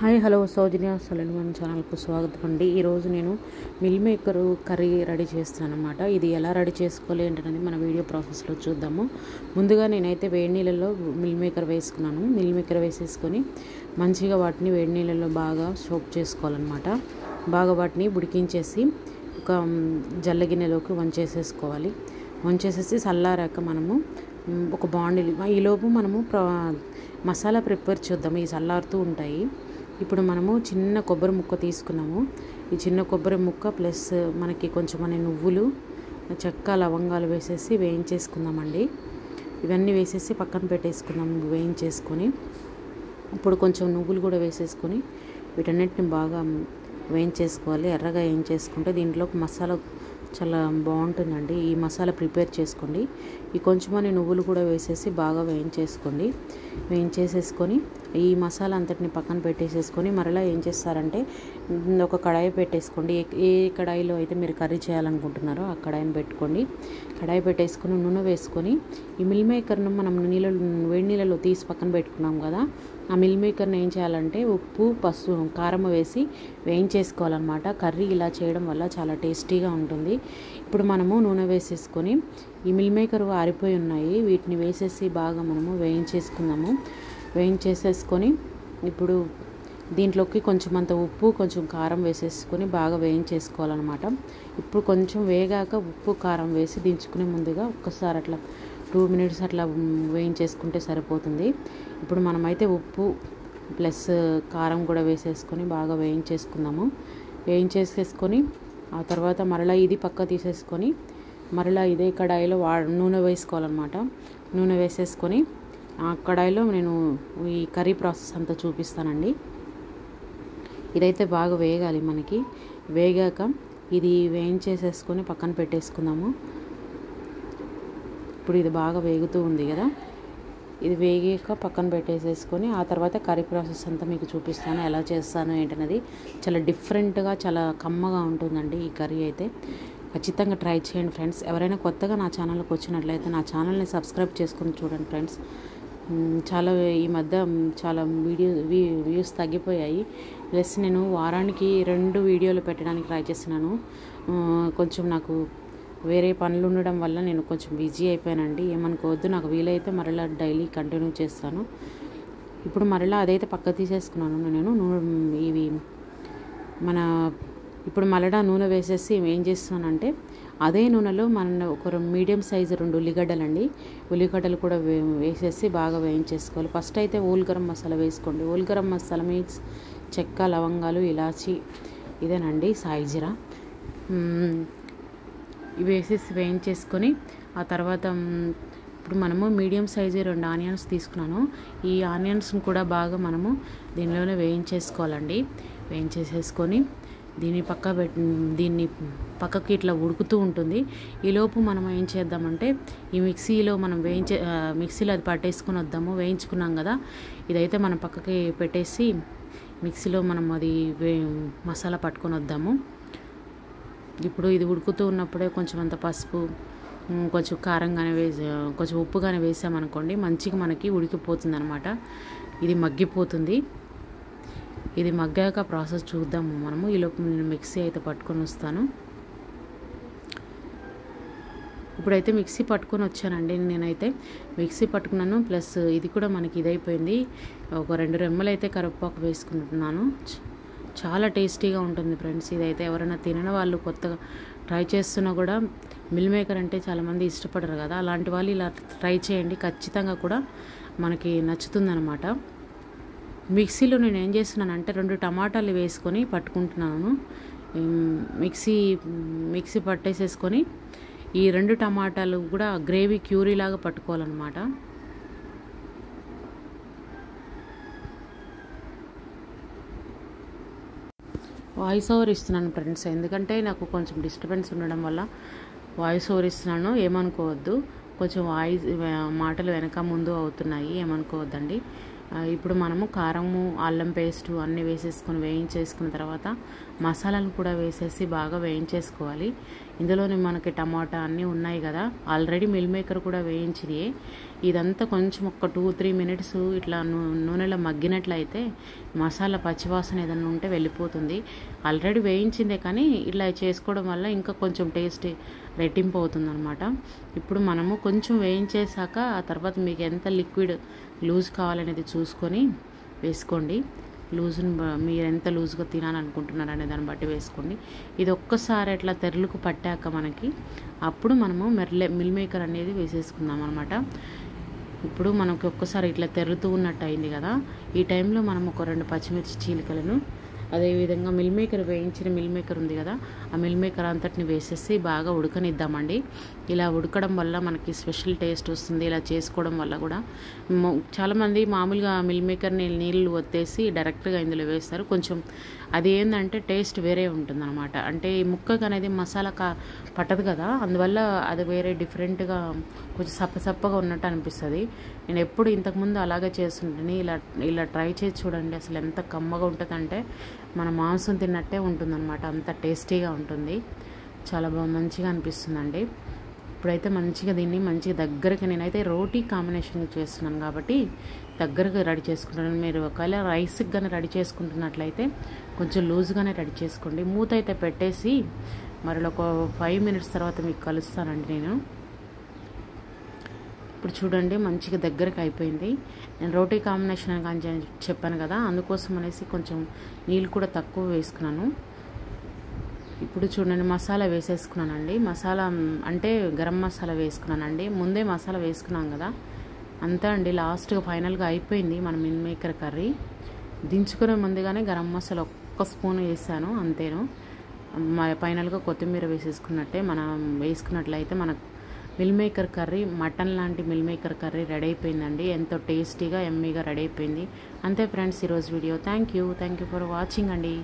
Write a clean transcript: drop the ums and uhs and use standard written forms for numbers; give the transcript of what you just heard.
Hi hello సౌజన్య సలన్ మన ఛానల్కు స్వాగతం అండి. ఈరోజు నేను మిల్ మేకర్ కర్రీ రెడీ చేస్తున్నాను అనమాట. ఇది ఎలా రెడీ చేసుకోవాలి ఏంటనేది మన వీడియో ప్రాసెస్లో చూద్దాము. ముందుగా నేనైతే వేడి నీళ్ళల్లో మిల్ మేకర్ వేసుకున్నాను. మిల్ మేకర్ వేసేసుకొని మంచిగా వాటిని వేడి నీళ్ళల్లో బాగా సోక్ చేసుకోవాలన్నమాట. బాగా వాటిని ఉడికించేసి ఒక జల్ల గిన్నెలోకి వంచేసేసుకోవాలి. వంచేసేసి చల్లారాక మనము ఒక బాండిల్ ఈలోపు మనము మసాలా ప్రిపేర్ చేద్దాము. ఈ చల్లారుతూ ఉంటాయి. ఇప్పుడు మనము చిన్న కొబ్బరి ముక్క తీసుకున్నాము. ఈ చిన్న కొబ్బరి ముక్క ప్లస్ మనకి కొంచెం నువ్వులు, చెక్క, లవంగాలు వేసేసి వేయించేసుకుందామండి. ఇవన్నీ వేసేసి పక్కన పెట్టేసుకుందాము వేయించేసుకొని. ఇప్పుడు కొంచెం నువ్వులు కూడా వేసేసుకొని వీటన్నిటిని బాగా వేయించేసుకోవాలి. ఎర్రగా వేయించేసుకుంటే దీంట్లో మసాలా చాలా బాగుంటుందండి. ఈ మసాలా ప్రిపేర్ చేసుకోండి. ఈ కొంచెమని నువ్వులు కూడా వేసేసి బాగా వేయించేసేసుకొని ఈ మసాలా అంతటిని పక్కన పెట్టేసేసుకొని మరలా ఏం చేస్తారంటే ఒక కడాయి పెట్టేసుకోండి. ఏ కడాయిలో అయితే మీరు కర్రీ చేయాలనుకుంటున్నారో ఆ కడాయిని పెట్టుకోండి. కడాయి పెట్టేసుకొని నూనె వేసుకొని ఈ మిల్ మేకర్ను మనం వేడి నీళ్ళలో తీసి పక్కన పెట్టుకున్నాం కదా, ఆ మిల్ మేకర్ని ఏం చేయాలంటే ఉప్పు, పసుపు, కారం వేసి వేయించేసుకోవాలన్నమాట. కర్రీ ఇలా చేయడం వల్ల చాలా టేస్టీగా ఉంటుంది. ఇప్పుడు మనము నూనె వేసేసుకొని ఈ మిల్ మేకర్ ఆరిపోయి ఉన్నాయి, వీటిని వేసేసి బాగా మనము వేయించేసుకుందాము. వేయించేసేసుకొని ఇప్పుడు దీంట్లోకి కొంచెం అంత ఉప్పు, కొంచెం కారం వేసేసుకొని బాగా వేయించేసుకోవాలన్నమాట. ఇప్పుడు కొంచెం వేగాక ఉప్పు, కారం వేసి దించుకునే ముందుగా ఒక్కసారి అట్లా 2 minutes అట్లా వేయించేసుకుంటే సరిపోతుంది. ఇప్పుడు మనమైతే ఉప్పు ప్లస్ కారం కూడా వేసేసుకొని బాగా వేయించేసుకుందాము. వేయించేసేసుకొని ఆ తర్వాత మరలా ఇది పక్క తీసేసుకొని మరలా ఇదే కడాయిలో నూనె వేసుకోవాలన్నమాట. నూనె వేసేసుకొని ఆ కడాయిలో నేను ఈ కర్రీ ప్రాసెస్ అంతా చూపిస్తానండి. ఇదైతే బాగా వేగాలి. మనకి వేగాక ఇది వేయించేసేసుకొని పక్కన పెట్టేసుకుందాము. ఇప్పుడు ఇది బాగా వేగుతూ ఉంది కదా, ఇది వేగాక పక్కన పెట్టేసేసుకొని ఆ తర్వాత కర్రీ ప్రాసెస్ అంతా మీకు చూపిస్తాను, ఎలా చేస్తాను ఏంటనేది. చాలా డిఫరెంట్గా చాలా కమ్మగా ఉంటుందండి ఈ కర్రీ అయితే. ఖచ్చితంగా ట్రై చేయండి ఫ్రెండ్స్. ఎవరైనా కొత్తగా నా ఛానల్కి వచ్చినట్లయితే నా ఛానల్ని సబ్స్క్రైబ్ చేసుకొని చూడండి ఫ్రెండ్స్. చాలా ఈ మధ్య చాలా వ్యూస్ తగ్గిపోయాయి. ప్లస్ నేను వారానికి 2 వీడియోలు పెట్టడానికి ట్రై చేస్తున్నాను. కొంచెం నాకు వేరే పనులు ఉండడం వల్ల నేను కొంచెం బిజీ అయిపోయానండి. ఏమనుకోవద్దు. నాకు వీలైతే మరలా డైలీ కంటిన్యూ చేస్తాను. ఇప్పుడు మరలా అదైతే పక్క తీసేసుకున్నాను నేను. ఇప్పుడు మరలా నూనె వేసేసి ఏం చేస్తున్నానంటే అదే నూనెలో ఒక మీడియం సైజు 2 ఉల్లిగడ్డలండి. ఉల్లిగడ్డలు కూడా వేసేసి బాగా వేయించేసుకోవాలి. ఫస్ట్ అయితే హోల్ గరం మసాలా వేసుకోండి. హోల్ గరం మసాలా మీన్స్ చెక్క, లవంగాలు, ఇలాచి, ఇదేనండి సాయిజీరా. ఇవి వేసేసి వేయించేసుకొని ఆ తర్వాత ఇప్పుడు మనము మీడియం సైజు 2 ఆనియన్స్ తీసుకున్నాను. ఈ ఆనియన్స్ని కూడా బాగా మనము దీనిలోనే వేయించేసుకోవాలండి. వేయించేసేసుకొని దీన్ని పక్కకి ఇట్లా ఉడుకుతూ ఉంటుంది. ఈలోపు మనం ఏం చేద్దామంటే ఈ మిక్సీలో మనం మిక్సీలో అది పట్టేసుకొని వద్దాము. వేయించుకున్నాం కదా, ఇదైతే మనం పక్కకి పెట్టేసి మిక్సీలో మనం అది మసాలా పట్టుకొని వద్దాము. ఇప్పుడు ఇది ఉడుకుతూ ఉన్నప్పుడే కొంచెం అంత పసుపు, కొంచెం కారం కానీ కొంచెం ఉప్పు కానీ వేసామనుకోండి మంచిగా మనకి ఉడికిపోతుంది అనమాట. ఇది మగ్గిపోతుంది. ఇది మగ్గాక ప్రాసెస్ చూద్దాము మనము. ఈలోపు నేను మిక్సీ అయితే పట్టుకొని వస్తాను. ఇప్పుడైతే మిక్సీ పట్టుకొని వచ్చానండి. నేనైతే మిక్సీ పట్టుకున్నాను. ప్లస్ ఇది కూడా మనకి ఇదైపోయింది. ఒక 2 రెమ్మలు అయితే కరివేపాకు వేసుకుంటున్నాను. చాలా టేస్టీగా ఉంటుంది ఫ్రెండ్స్. ఇదైతే ఎవరైనా తినని వాళ్ళు కొత్తగా ట్రై చేస్తున్నా కూడా మిల్ మేకర్ అంటే చాలామంది ఇష్టపడరు కదా, అలాంటి వాళ్ళు ఇలా ట్రై చేయండి. ఖచ్చితంగా కూడా మనకి నచ్చుతుందన్నమాట. మిక్సీలో నేను ఏం చేస్తున్నానంటే 2 టమాటాలు వేసుకొని పట్టుకుంటున్నాను. మిక్సీ పట్టేసేసుకొని ఈ 2 టమాటాలు కూడా గ్రేవీ క్యూరీ లాగా పట్టుకోవాలన్నమాట. వాయిస్ ఓవర్ ఇస్తున్నాను ఫ్రెండ్స్, ఎందుకంటే నాకు కొంచెం డిస్టర్బెన్స్ ఉండడం వల్ల వాయిస్ ఓవర్ ఇస్తున్నాను. ఏమనుకోవద్దు. కొంచెం మాటలు వెనక ముందు అవుతున్నాయి, ఏమనుకోవద్దండి. ఇప్పుడు మనము కారము, అల్లం పేస్టు అన్నీ వేసేసుకొని వేయించేసుకున్న తర్వాత మసాలాలను కూడా వేసేసి బాగా వేయించేసుకోవాలి. ఇందులోనే మనకి టమాటా అన్నీ ఉన్నాయి కదా, ఆల్రెడీ మిల్ మేకర్ కూడా వేయించినాయి. ఇదంతా కొంచెం ఒక 2-3 మినిట్స్ ఇట్లా నూనెలో మగ్గినట్లయితే మసాలా పచ్చివాసన ఏదైనా ఉంటే వెళ్ళిపోతుంది. ఆల్రెడీ వేయించిందే కానీ ఇట్లా చేసుకోవడం వల్ల ఇంకా కొంచెం టేస్ట్ రెట్టింపు అవుతుందన్నమాట. ఇప్పుడు మనము కొంచెం వేయించేసాక ఆ తర్వాత మీకు ఎంత లిక్విడ్ లూజ్ కావాలనేది చూసుకొని వేసుకోండి. లూజుని మీరు ఎంత లూజ్గా తినాలనుకుంటున్నారు అనే దాన్ని బట్టి వేసుకోండి. ఇది ఒక్కసారి అట్లా తెరలుకు పట్టాక మనకి అప్పుడు మనము మిల్ మేకర్ అనేది వేసేసుకుందాం అనమాట. ఇప్పుడు మనకి ఒక్కసారి ఇట్లా తెరులుతూ ఉన్నట్టు అయింది కదా, ఈ టైంలో మనం ఒక 2 పచ్చిమిర్చి చీలికలను అదేవిధంగా మిల్ మేకర్ వేయించిన మిల్ మేకర్ ఉంది కదా, ఆ మిల్ మేకర్ అంతటిని వేసేసి బాగా ఉడకనిద్దామండి. ఇలా ఉడకడం వల్ల మనకి స్పెషల్ టేస్ట్ వస్తుంది. ఇలా చేసుకోవడం వల్ల కూడా చాలామంది మామూలుగా మిల్ మేకర్ని నీళ్ళు ఒత్తేసి డైరెక్ట్గా ఇందులో వేస్తారు. కొంచెం అది ఏంటంటే టేస్ట్ వేరే ఉంటుందన్నమాట. అంటే ఈ ముక్కకు అనేది మసాలా పట్టదు కదా, అందువల్ల అది వేరే డిఫరెంట్గా కొంచెం సప్పగా ఉన్నట్టు అనిపిస్తుంది. నేను ఎప్పుడు ఇంతకుముందు అలాగే చేస్తుంటాను. ఇలా ట్రై చేసి చూడండి, అసలు ఎంత కమ్మగా ఉంటుందంటే మన మాంసం తిన్నట్టే ఉంటుందన్నమాట. అంత టేస్టీగా ఉంటుంది, చాలా మంచిగా అనిపిస్తుందండి. ఇప్పుడైతే మంచిగా దీన్ని దగ్గరకి నేనైతే రోటీ కాంబినేషన్ చేస్తున్నాను కాబట్టి దగ్గరగా రెడీ చేసుకుంటున్నాను. మీరు ఒకవేళ రైస్కి కానీ రెడీ చేసుకుంటున్నట్లయితే కొంచెం లూజ్గానే రెడీ చేసుకోండి. మూత అయితే పెట్టేసి మరి ఒక 5 మినిట్స్ తర్వాత మీకు కలుస్తానండి నేను. ఇప్పుడు చూడండి మంచిగా దగ్గరకు అయిపోయింది. నేను రోటీ కాంబినేషన్ అని చెప్పాను కదా, అందుకోసం అనేసి కొంచెం నీళ్ళు కూడా తక్కువ వేసుకున్నాను. ఇప్పుడు చూడండి మసాలా వేసేసుకున్నానండి. మసాలా అంటే గరం మసాలా వేసుకున్నానండి. ముందే మసాలా వేసుకున్నాం కదా, అంతా అండి. లాస్ట్గా ఫైనల్గా అయిపోయింది మన మిల్ మేకర్ కర్రీ. దించుకునే ముందుగానే గరం మసాలా 1 స్పూన్ వేసాను, అంతేను. ఫైనల్గా కొత్తిమీర వేసేసుకున్నట్టే మనం వేసుకున్నట్లయితే మన మిల్ మేకర్ కర్రీ, మటన్ లాంటి మిల్ మేకర్ కర్రీ రెడీ అయిపోయిందండి. ఎంతో టేస్టీగా ఎమ్మీగా రెడీ అయిపోయింది. అంతే ఫ్రెండ్స్ ఈరోజు video. Thank you for watching అండి.